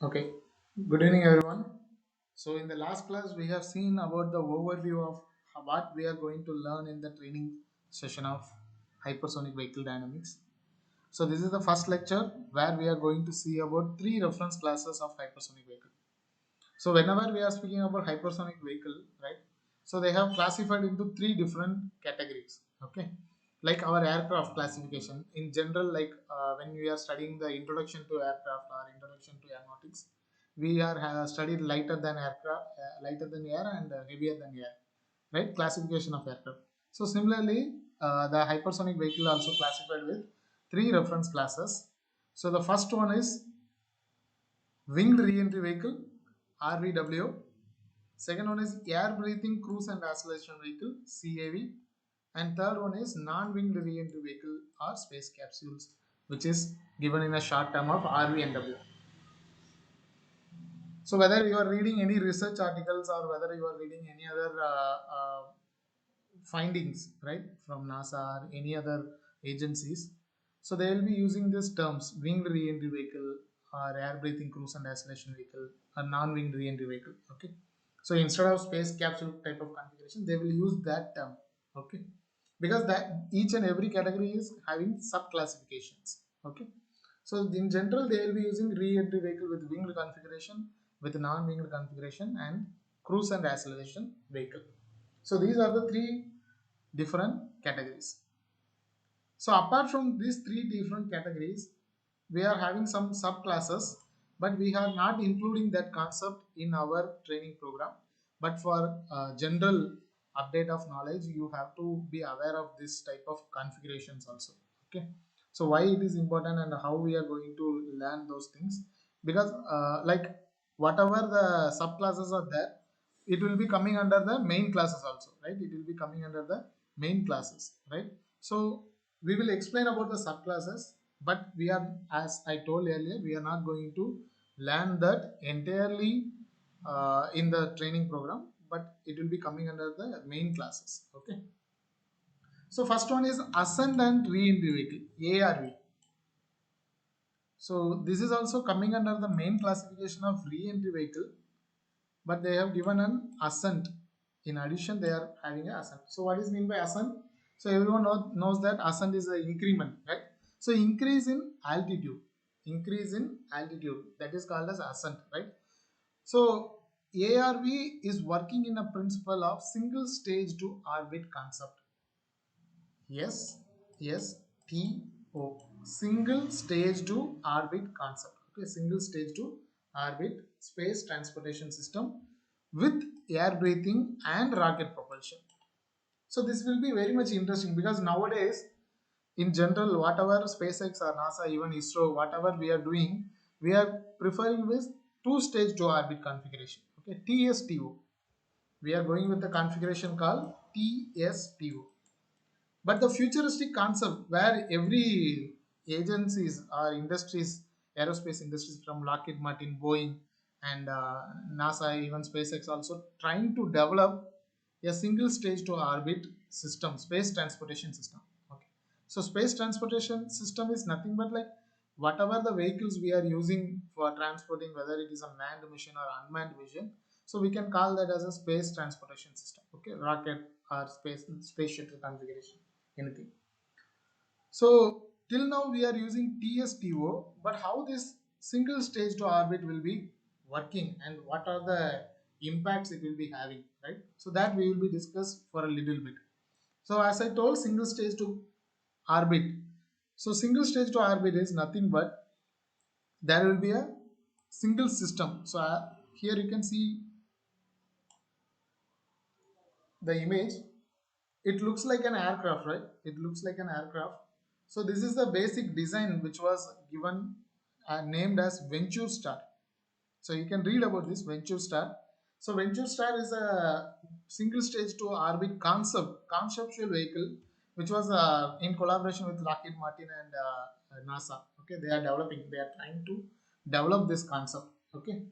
Okay, good evening everyone. So in the last class we have seen about the overview of what we are going to learn in the training session of hypersonic vehicle dynamics. So this is the first lecture where we are going to see about three reference classes of hypersonic vehicle. So whenever we are speaking about hypersonic vehicle, right? So they have classified into three different categories. Okay, like our aircraft classification in general, like when we are studying the introduction to aircraft or introduction to aeronautics, we are studied lighter than aircraft, lighter than air, and heavier than air, right? Classification of aircraft. So similarly, the hypersonic vehicle also classified with three reference classes. So the first one is winged re-entry vehicle (RVWO). Second one is air breathing cruise and acceleration vehicle (CAV). And third one is non-winged re-entry vehicle or space capsules, which is given in a short term of RVNW. So whether you are reading any research articles or whether you are reading any other findings, right, from NASA or any other agencies, so they will be using these terms: winged re-entry vehicle or air breathing cruise and acceleration vehicle or non-winged re-entry vehicle. Okay, so instead of space capsule type of configuration, they will use that term. Okay, because that each and every category is having sub classifications. Okay, so in general they will be using re-entry vehicle with winged configuration, with non-winged configuration, and cruise and acceleration vehicle. So these are the three different categories. So apart from these three different categories, we are having some subclasses, but we are not including that concept in our training program. But for general update of knowledge, you have to be aware of this type of configurations also. Okay. So why it is important and how we are going to learn those things? Because like whatever the subclasses are there, it will be coming under the main classes also, right? It will be coming under the main classes, right? So we will explain about the subclasses, but we are, as I told earlier, we are not going to learn that entirely in the training program, but it will be coming under the main classes. Okay. So first one is ascent and re-entry vehicle (ARV). So this is also coming under the main classification of re-entry vehicle, but they have given an ascent. In addition, they are having an ascent. So what is mean by ascent? So everyone knows that ascent is an increment, right? So increase in altitude, that is called as ascent, right? So ARV is working in a principle of single stage to orbit concept. Yes, yes, TO. Single stage to orbit concept. Okay, single stage to orbit space transportation system with air breathing and rocket propulsion. So this will be very much interesting because nowadays, in general, whatever SpaceX or NASA, even ISRO, whatever we are doing, we are preferring with two stage to orbit configuration. Okay, TSTO. We are going with the configuration called TSTO. But the futuristic concept where every agencies or industries, aerospace industries from Lockheed Martin, Boeing, and NASA, even SpaceX also trying to develop a single stage to orbit system, space transportation system. Okay. So space transportation system is nothing but like whatever the vehicles we are using for transporting, whether it is a manned mission or unmanned mission. So we can call that as a space transportation system. Okay, rocket or space shuttle configuration, anything. So till now we are using TSTO, but how this single stage to orbit will be working and what are the impacts it will be having, right? So that we will be discussed for a little bit. So as I told, single stage to orbit. So single stage to orbit is nothing but there will be a single system. So here you can see the image. It looks like an aircraft, right? It looks like an aircraft. So this is the basic design which was given named as Venture Star. So you can read about this Venture Star. So Venture Star is a single stage to orbit conceptual vehicle which was in collaboration with Lockheed Martin and NASA. Okay, they are developing, they are trying to develop this concept. Okay,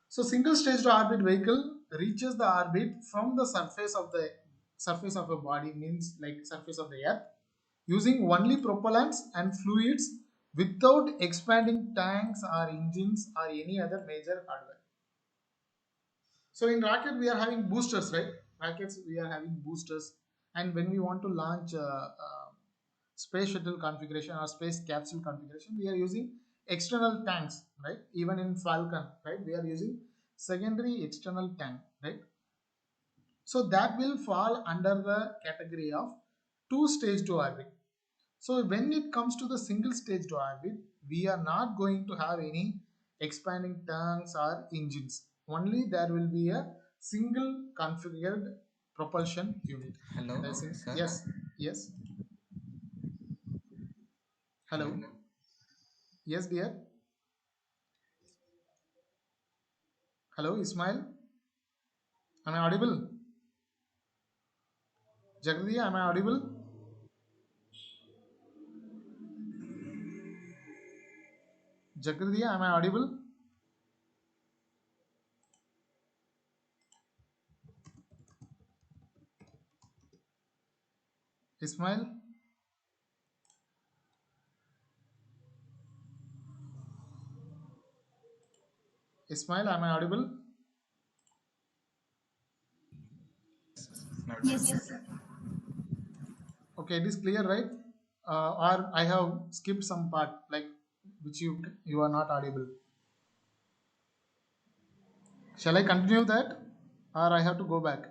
so single stage to orbit vehicle reaches the orbit from the surface of a body, means like surface of the earth, using only propellants and fluids without expanding tanks or engines or any other major hardware. So in rocket we are having boosters, right? Rockets we are having boosters, and when we want to launch space shuttle configuration or space capsule configuration, we are using external tanks, right? Even in Falcon, right, we are using secondary external tank, right? So that will fall under the category of two stage to orbit. So when it comes to the single stage to orbit, we are not going to have any expanding tanks or engines. Only there will be a single configured propulsion unit. Hello, sir. Yes, yes. Hello. Hello. Yes, dear. Hello, Ismail. Am I audible? Jagdiya, am I audible? Jagdiya, am I audible? Ismail, Ismail, am I audible? Not Yes, sir. sir. Okay, it is clear, right? Or I have skipped some part, like which you are not audible. Shall I continue that, or I have to go back?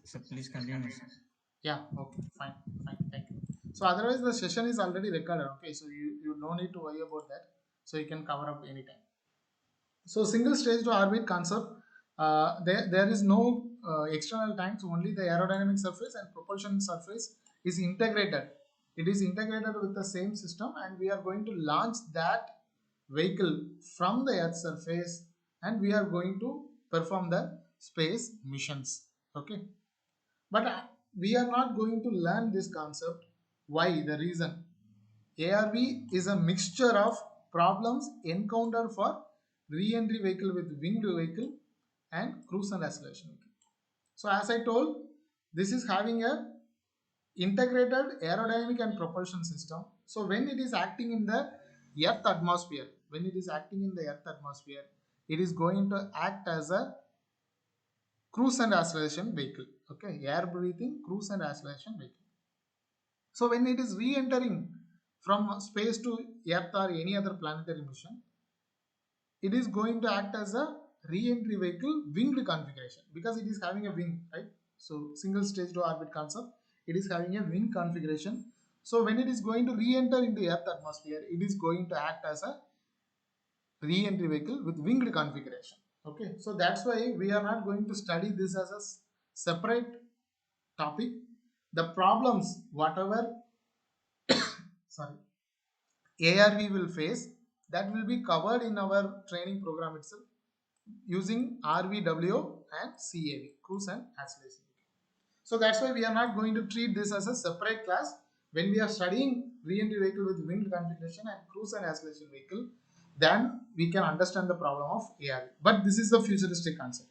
So please continue, sir. Yeah. Okay. Fine. Fine. Thank you. So otherwise, the session is already recorded. Okay. So you no need to worry about that. So you can cover up anytime. So single stage to orbit concept, there is no external tanks, only the aerodynamic surface and propulsion surface is integrated. It is integrated with the same system, and we are going to launch that vehicle from the Earth surface, and we are going to perform the space missions. Okay, but we are not going to learn this concept. Why? The reason, ARV is a mixture of problems encountered for re-entry vehicle with winged vehicle and cruise and acceleration vehicle. So as I told, this is having a integrated aerodynamic and propulsion system. So when it is acting in the Earth atmosphere, it is going to act as a cruise and acceleration vehicle. Okay, air breathing cruise and acceleration vehicle. So when it is re-entering from space to Earth or any other planetary mission, it is going to act as a re-entry vehicle winged configuration because it is having a wing, right? So single stage to orbit concept, it is having a wing configuration. So when it is going to re-enter into Earth atmosphere, it is going to act as a re-entry vehicle with winged configuration. Okay, so that's why we are not going to study this as a separate topic. The problems, whatever, sorry, ARV will face, that will be covered in our training program itself using RVW and CAV, cruise and acceleration. So that's why we are not going to treat this as a separate class. When we are studying re-entry vehicle with winged configuration and cruise and acceleration vehicle, then we can understand the problem of ARV. But this is the futuristic concept.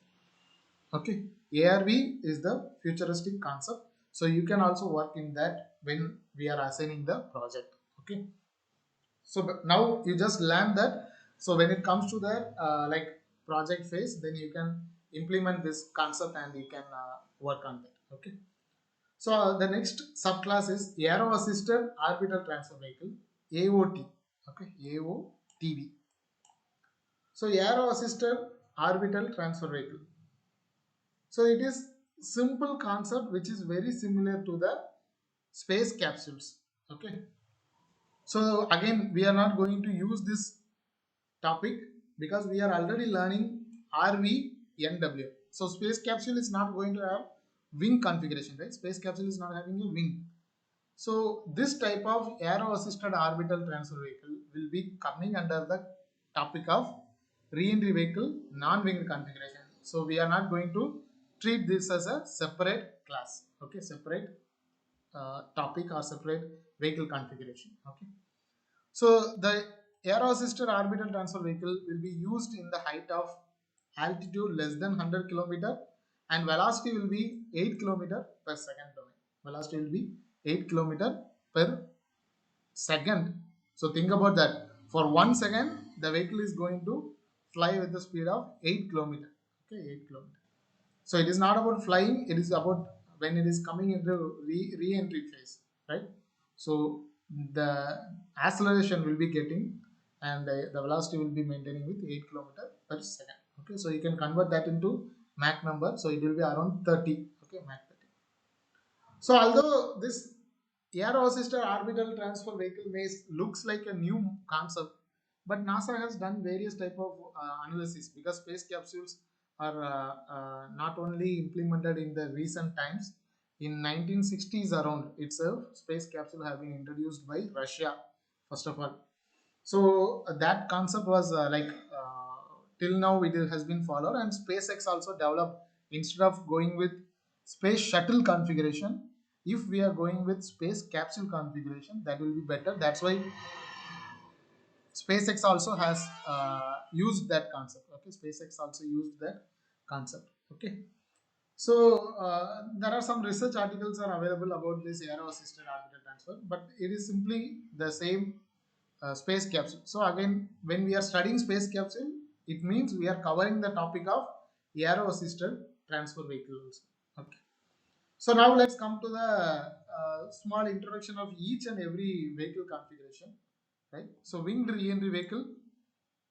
Okay, ARV is the futuristic concept. So you can also work in that when we are assigning the project. Okay. So now you just learn that. So when it comes to the like project phase, then you can implement this concept and you can work on that. Okay. So the next subclass is aero assisted orbital transfer vehicle, AOT. Okay, AOTV. So aero assisted orbital transfer vehicle. So it is simple concept which is very similar to the space capsules. Okay. So again, we are not going to use this topic because we are already learning RVNW. So space capsule is not going to have wing configuration, right? Space capsule is not having a wing. So this type of aero assisted orbital transfer vehicle will be coming under the topic of re-entry vehicle non-winged configuration. So we are not going to treat this as a separate class, okay, separate topic or separate vehicle configuration. Okay. So the aero assisted orbital transfer vehicle will be used in the height of altitude less than 100 kilometer, and velocity will be 8 kilometer per second domain. Velocity will be 8 kilometer per second. So think about that. For 1 second, the vehicle is going to fly with the speed of 8 kilometer. Okay, 8 kilometer. So it is not about flying, it is about when it is coming into re-entry phase, right? So the acceleration will be getting, and the velocity will be maintaining with 8 kilometer per second. Okay, so you can convert that into Mach number. So it will be around 30. Okay, Mach 30. So although this aero-assisted orbital transfer vehicle may looks like a new concept, but NASA has done various type of analysis, because space capsules are not only implemented in the recent times. In 1960s around itself, space capsule have been introduced by Russia first of all. So that concept was till now it has been followed, and SpaceX also developed, instead of going with space shuttle configuration, if we are going with space capsule configuration, that will be better. That's why SpaceX also has used that concept. Okay, SpaceX also used that concept. Okay, so there are some research articles are available about this aero assisted orbital transfer, but it is simply the same space capsule. So again, when we are studying space capsule, it means we are covering the topic of aero assisted transfer vehicle also. Okay. So now let's come to the small introduction of each and every vehicle configuration, right? So winged re-entry vehicle.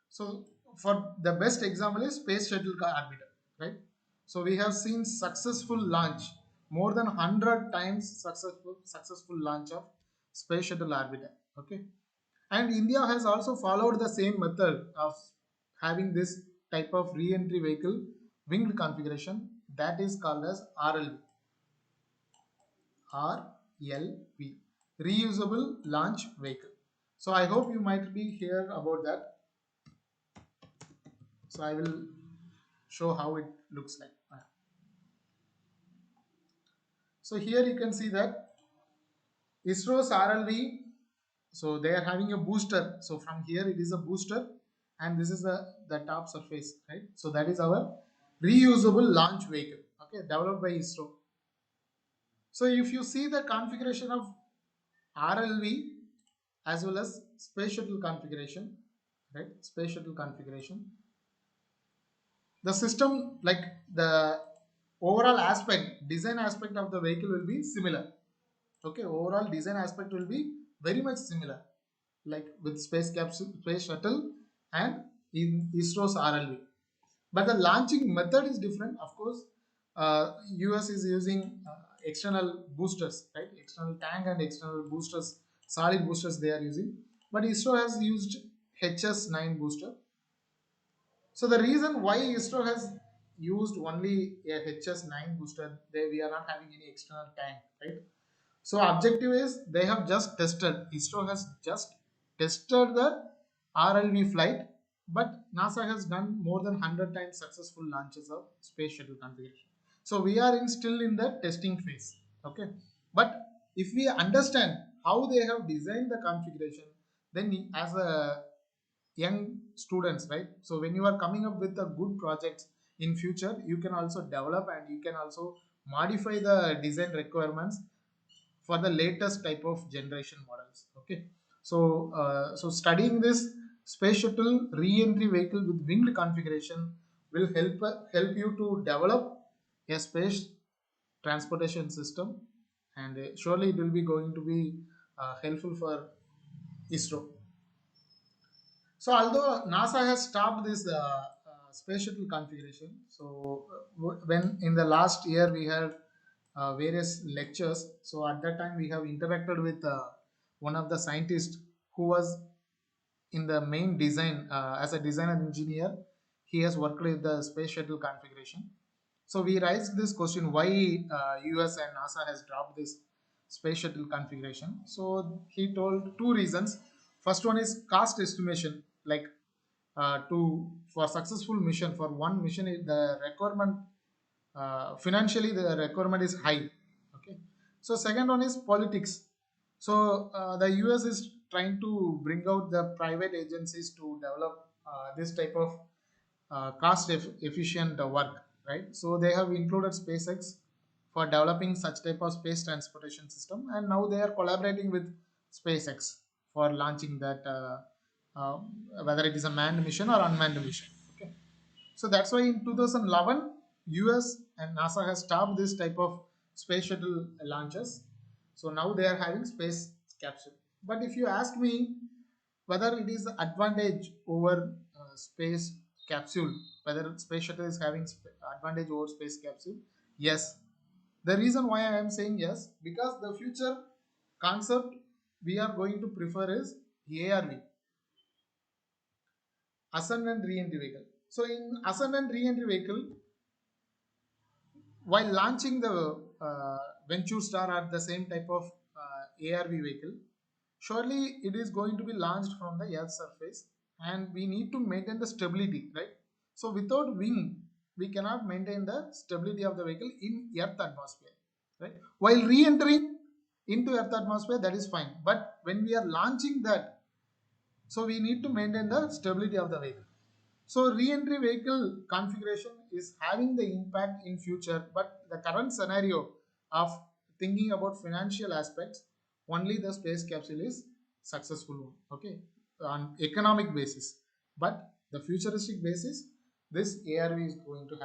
So for the best example is space shuttle orbiter, right? So we have seen successful launch, more than 100 times successful launch of space shuttle orbiter. Okay, and India has also followed the same method of having this type of re-entry vehicle winged configuration, that is called as RLV. RLV, reusable launch vehicle. So I hope you might be here about that. So I will show how it looks like. So here you can see that ISRO's RLV, so they are having a booster. So from here it is a booster, and this is the top surface, right? So that is our reusable launch vehicle, okay, developed by ISRO. So if you see the configuration of RLV as well as space shuttle configuration, right? Space shuttle configuration, the system, like the overall aspect, design aspect of the vehicle will be similar. Okay, overall design aspect will be very much similar, like with space capsule, space shuttle, and in ISRO's RLV. But the launching method is different. Of course, US is using external boosters, right? External tank and external boosters, solid boosters they are using. But ISRO has used HS9 booster. So the reason why ISRO has used only a HS9 booster, we are not having any external tank, right? So objective is they have just tested, ISRO has just tested the RLV flight, but NASA has done more than 100 times successful launches of space shuttle configuration. So we are still in the testing phase. Okay, but if we understand how they have designed the configuration, then as a young students, right? So when you are coming up with a good projects in future, you can also develop and you can also modify the design requirements for the latest type of generation models. Okay, so so studying this space shuttle re-entry vehicle with winged configuration will help you to develop a space transportation system, and surely it will be going to be helpful for ISRO. So although NASA has stopped this space shuttle configuration, so when in the last year we had various lectures, so at that time we have interacted with one of the scientists who was in the main design as a designer engineer. He has worked with the space shuttle configuration. So we raised this question, why US and NASA has dropped this space shuttle configuration. So he told two reasons. First one is cost estimation, like to for successful mission, for one mission the requirement, financially the requirement is high. Okay, so second one is politics. So the US is trying to bring out the private agencies to develop this type of cost efficient work, right? So they have included SpaceX for developing such type of space transportation system, and now they are collaborating with SpaceX for launching that, uh, whether it is a manned mission or unmanned mission. Okay, so that's why in 2011, US and NASA has stopped this type of space shuttle launches. So now they are having space capsule. But if you ask me whether it is advantage over space capsule, whether space shuttle is having advantage over space capsule, yes. The reason why I am saying yes, because the future concept we are going to prefer is ARV, ascent and re-entry vehicle. So in ascent and re-entry vehicle, while launching the Venture Star at the same type of ARV vehicle, surely it is going to be launched from the Earth surface, and we need to maintain the stability, right? So without wing, we cannot maintain the stability of the vehicle in Earth atmosphere, right? While re-entering into Earth atmosphere, that is fine. But when we are launching that, so we need to maintain the stability of the vehicle. So re-entry vehicle configuration is having the impact in future, but the current scenario of thinking about financial aspects, only the space capsule is successful one, okay, on economic basis. But the futuristic basis, this ARV is going to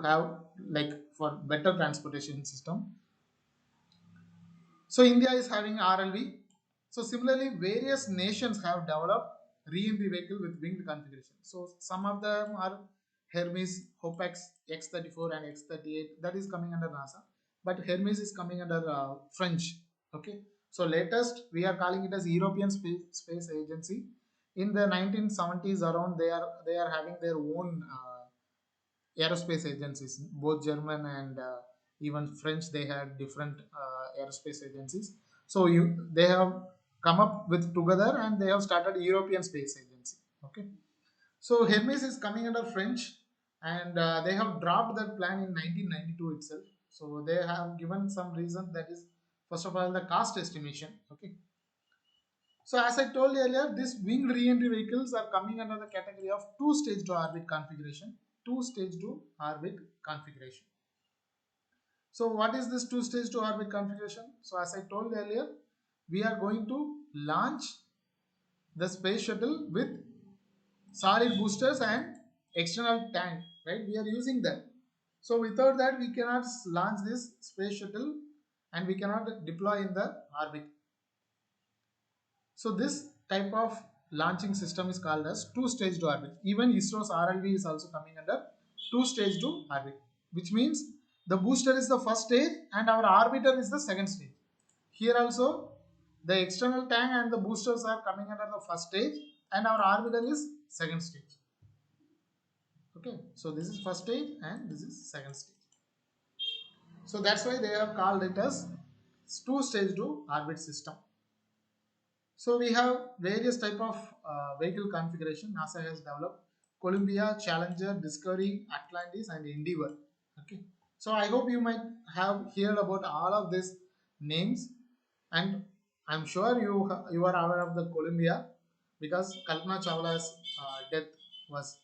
have like for better transportation system. So India is having RLV. So similarly, various nations have developed re-entry vehicle with winged configuration. So some of them are Hermes, Hopex, X-34 and X-38. That is coming under NASA. But Hermes is coming under French. Okay. So latest, we are calling it as European Space Agency. In the 1970s around, they are having their own aerospace agencies, both German and even French. They had different aerospace agencies. So they have come up with together and they have started European Space Agency. Okay, so Hermes is coming under French, and they have dropped that plan in 1992 itself. So they have given some reason, that is first of all the cost estimation. Okay, so as I told earlier, these winged re-entry vehicles are coming under the category of two-stage to orbit configuration. Two-stage to orbit configuration. So what is this two-stage to orbit configuration? So as I told earlier, we are going to launch the space shuttle with solid boosters and external tank, right? We are using that. So without that, we cannot launch this space shuttle and we cannot deploy in the orbit. So this type of launching system is called as two-stage to orbit. Even ISRO's RLV is also coming under two-stage to orbit, which means the booster is the first stage and our orbiter is the second stage. Here also, the external tank and the boosters are coming under the first stage and our orbiter is second stage. Okay, so this is first stage and this is second stage. So that's why they have called it as two-stage to orbit system. So we have various type of vehicle configuration NASA has developed: Columbia, Challenger, Discovery, Atlantis, and Endeavour. Okay. So I hope you might have heard about all of these names, and I'm sure you are aware of the Columbia because Kalpana Chawla's death was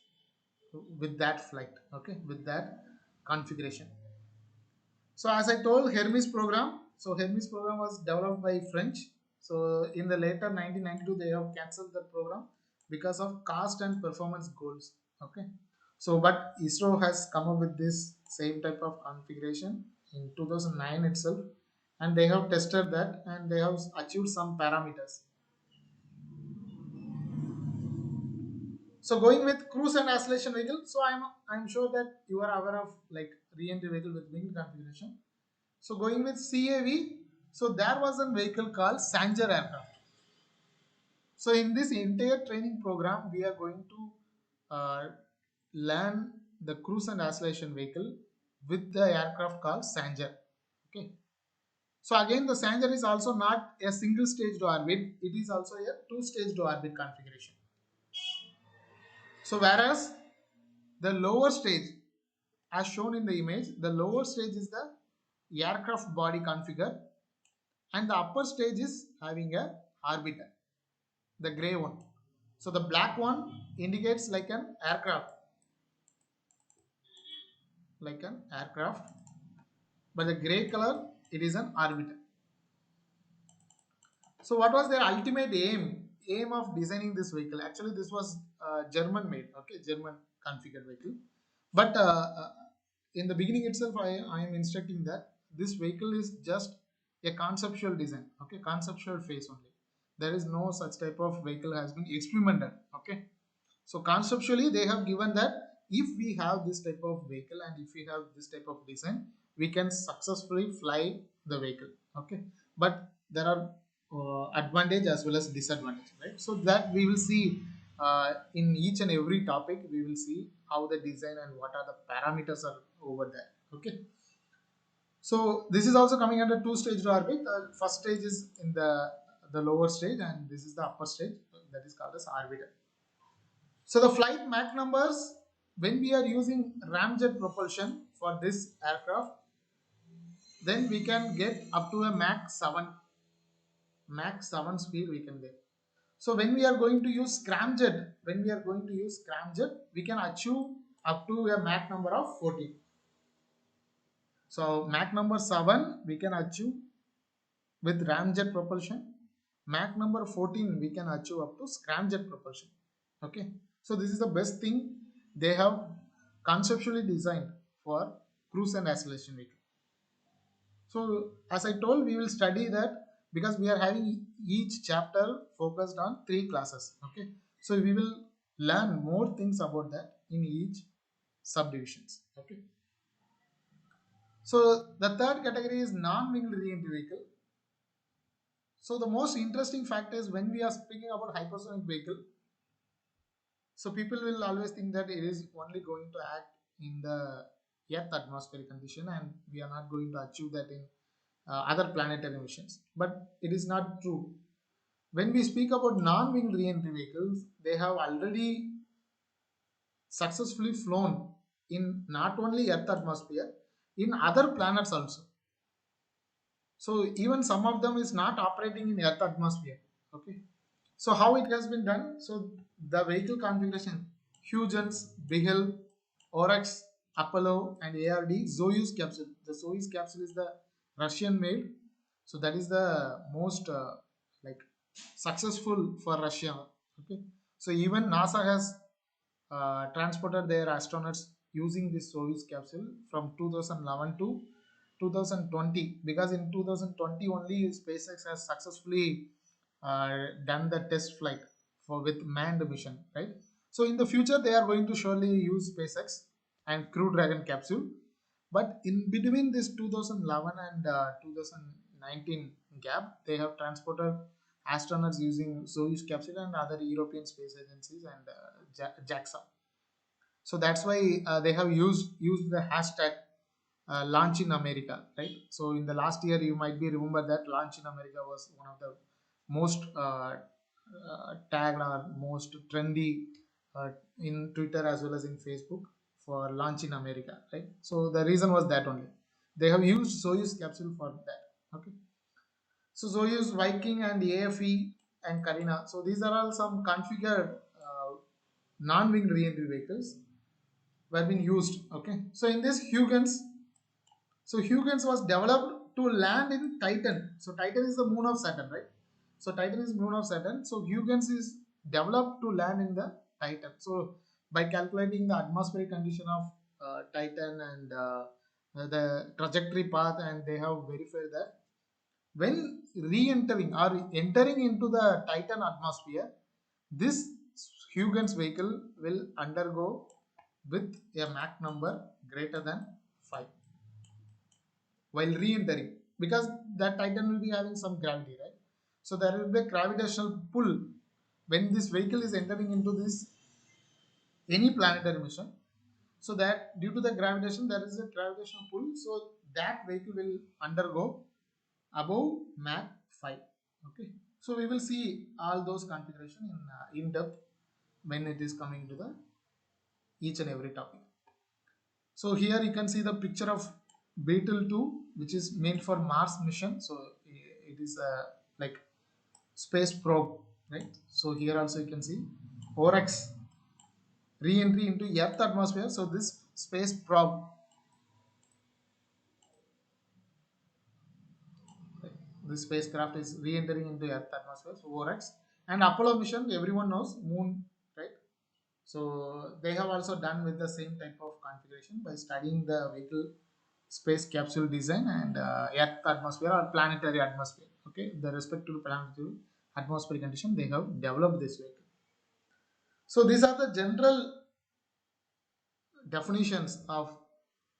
with that flight. Okay, with that configuration. So as I told, Hermes program. So Hermes program was developed by French. So in the later 1992, they have cancelled the program because of cost and performance goals. Okay. So but ISRO has come up with this same type of configuration in 2009 itself, and they have tested that and they have achieved some parameters. So going with cruise and acceleration vehicle. So I'm sure that you are aware of like re-entry vehicle with winged configuration. So going with CAV, so there was a vehicle called Sanger aircraft. So in this entire training program, we are going to learn the cruise and acceleration vehicle with the aircraft called Sanger. Okay. So again, the Sanger is also not a single stage to orbit; it is also a two-stage to orbit configuration. So whereas the lower stage, as shown in the image, the lower stage is the aircraft body configure, and the upper stage is having a orbiter, the gray one. So the black one indicates like an aircraft, but the gray color, it is an orbiter. So what was their ultimate aim of designing this vehicle? Actually, this was German made, okay, German configured vehicle. But in the beginning itself, I am instructing that this vehicle is just a conceptual design, okay, conceptual phase only. There is no such type of vehicle has been experimented, okay. So conceptually, they have given that if we have this type of vehicle and if we have this type of design, we can successfully fly the vehicle. Okay, but there are advantage as well as disadvantage, right? So that we will see in each and every topic. We will see how the design and what are the parameters are over there. Okay. So this is also coming under two-stage orbit. The first stage is in the lower stage, and this is the upper stage that is called as orbiter. So the flight Mach numbers, when we are using ramjet propulsion for this aircraft, then we can get up to a Mach 7 speed we can get. So when we are going to use scramjet, we can achieve up to a Mach number of 14. So Mach number 7 we can achieve with ramjet propulsion. Mach number 14 we can achieve up to scramjet propulsion. Okay, so this is the best thing they have conceptually designed for cruise and acceleration vehicle. So as I told, we will study that because we are having each chapter focused on 3 classes. Okay, so we will learn more things about that in each subdivisions. Okay, so the third category is non-winged re-entry vehicle. So the most interesting fact is when we are speaking about hypersonic vehicle, so people will always think that it is only going to act in the Earth atmospheric condition and we are not going to achieve that in other planetary missions. But it is not true. When we speak about non-winged re-entry vehicles, they have already successfully flown in not only Earth atmosphere, in other planets also. So even some of them is not operating in Earth atmosphere. Okay. So how it has been done? So the vehicle configuration: Huygens, Beagle, Oryx, Apollo, and ARD Soyuz capsule. The Soyuz capsule is the Russian made. So that is the most like successful for Russia. Okay. So even NASA has transported their astronauts using this Soyuz capsule from 2011 to 2020, because in 2020 only SpaceX has successfully done the test flight for with manned mission, right? So in the future they are going to surely use SpaceX and Crew Dragon capsule, but in between this 2011 and 2019 gap, they have transported astronauts using Soyuz capsule and other European space agencies and JAXA. So that's why they have used the hashtag launch in America, right? So in the last year, you might be remember that launch in America was one of the most tagged or most trendy in Twitter as well as in Facebook for launch in America, right? So the reason was that only they have used Soyuz capsule for that. Okay, so Soyuz, Viking, and AFE and Karina. So these are all some configured non-winged re-entry vehicles were being used. Okay, so in this Huygens was developed to land in Titan. So Titan is the moon of Saturn, right? So Titan is moon of Saturn. So Huygens is developed to land in the Titan. So by calculating the atmospheric condition of Titan and the trajectory path, and they have verified that when re-entering or entering into the Titan atmosphere, this Huygens vehicle will undergo with a Mach number greater than 5 while re-entering, because that Titan will be having some gravity, right? So there will be a gravitational pull when this vehicle is entering into this any planetary mission. So that due to the gravitation, there is a gravitational pull. So that vehicle will undergo above Mach 5. Okay. So we will see all those configuration in depth when it is coming to the each and every topic. So here you can see the picture of Beetle 2, which is meant for Mars mission. So it is like space probe, right? So here also you can see. OREX, re-entry into Earth atmosphere. So this space probe, this spacecraft is re-entering into Earth atmosphere. So OREX. And Apollo mission, everyone knows, moon, right? So they have also done with the same type of configuration by studying the vehicle space capsule design and Earth atmosphere or planetary atmosphere. Okay, the respective planetary atmospheric condition, they have developed this vehicle. So these are the general definitions of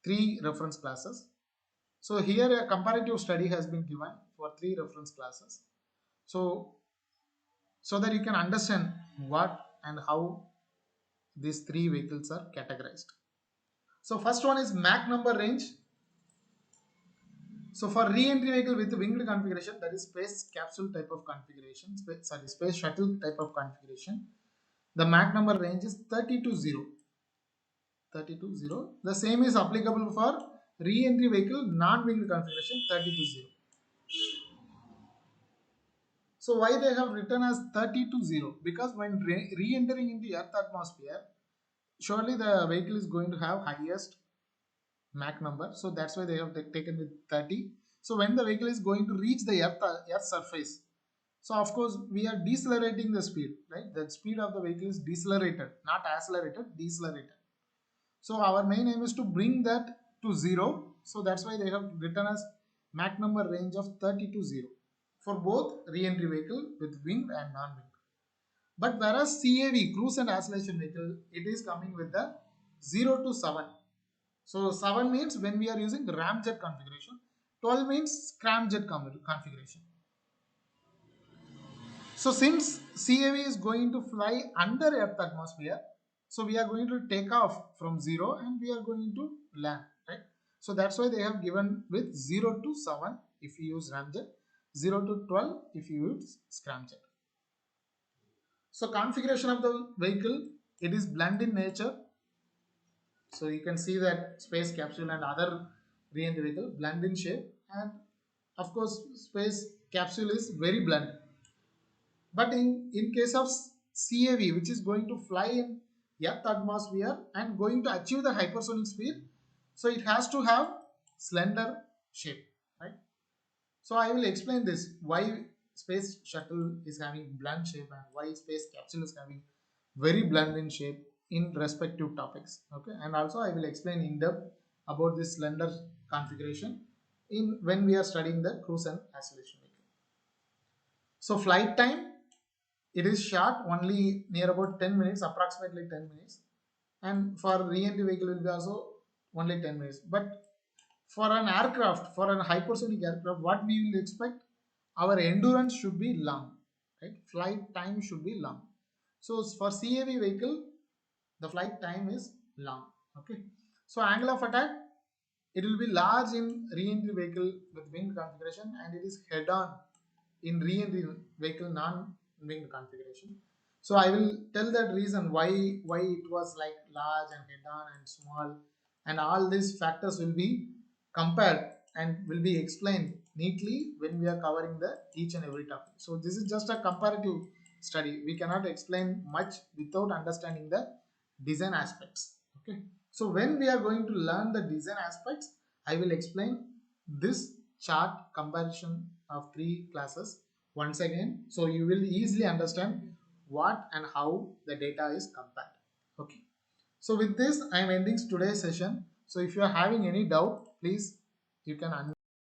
three reference classes. So here a comparative study has been given for three reference classes. So that you can understand what and how these three vehicles are categorized. So first one is Mach number range. So for re-entry vehicle with winged configuration, that is space capsule type of configuration, space shuttle type of configuration, the Mach number range is 30 to 0. 30 to 0. The same is applicable for re-entry vehicle non-winged configuration, 30 to 0. So why they have written as 30 to 0? Because when re-entering in the Earth atmosphere, surely the vehicle is going to have highest Mach number. So that's why they have taken with 30. So when the vehicle is going to reach the Earth surface, so of course we are decelerating the speed, right? The speed of the vehicle is decelerated, not accelerated, decelerated. So our main aim is to bring that to 0. So that's why they have written as Mach number range of 30 to 0 for both re-entry vehicle with winged and non-winged. But whereas CAV, cruise and acceleration vehicle, it is coming with the 0 to 7. So 7 means when we are using ramjet configuration, 12 means scramjet configuration. So since CAV is going to fly under Earth atmosphere, so we are going to take off from 0 and we are going to land, right? So that's why they have given with 0 to 7 if you use ramjet, 0 to 12 if you use scramjet. So configuration of the vehicle, it is blunt in nature. So you can see that space capsule and other re-entry vehicle blunt in shape, and of course space capsule is very blunt. But in case of CAV, which is going to fly in Earth atmosphere and going to achieve the hypersonic speed, so it has to have slender shape, right? So I will explain this, why space shuttle is having blunt shape and why space capsule is having very blunt in shape in respective topics. Okay, and also I will explain in depth about this slender configuration in when we are studying the cruise and acceleration vehicle. So flight time, it is short, only near about 10 minutes, approximately 10 minutes, and for re-entry vehicle will be also only 10 minutes. But for an aircraft, for an hypersonic aircraft, what we will expect, our endurance should be long, right? Flight time should be long. So for CAV vehicle, the flight time is long. Okay, so angle of attack, it will be large in re-entry vehicle with winged configuration, and it is head-on in re-entry vehicle non-winged configuration. So I will tell that reason why it was like large and head-on and small, and all these factors will be compared and will be explained neatly when we are covering the each and every topic. So this is just a comparative study. We cannot explain much without understanding the design aspects. Okay, so when we are going to learn the design aspects, I will explain this chart comparison of three classes once again, so you will easily understand what and how the data is compared. Okay, so with this I am ending today's session. So if you are having any doubt, please you can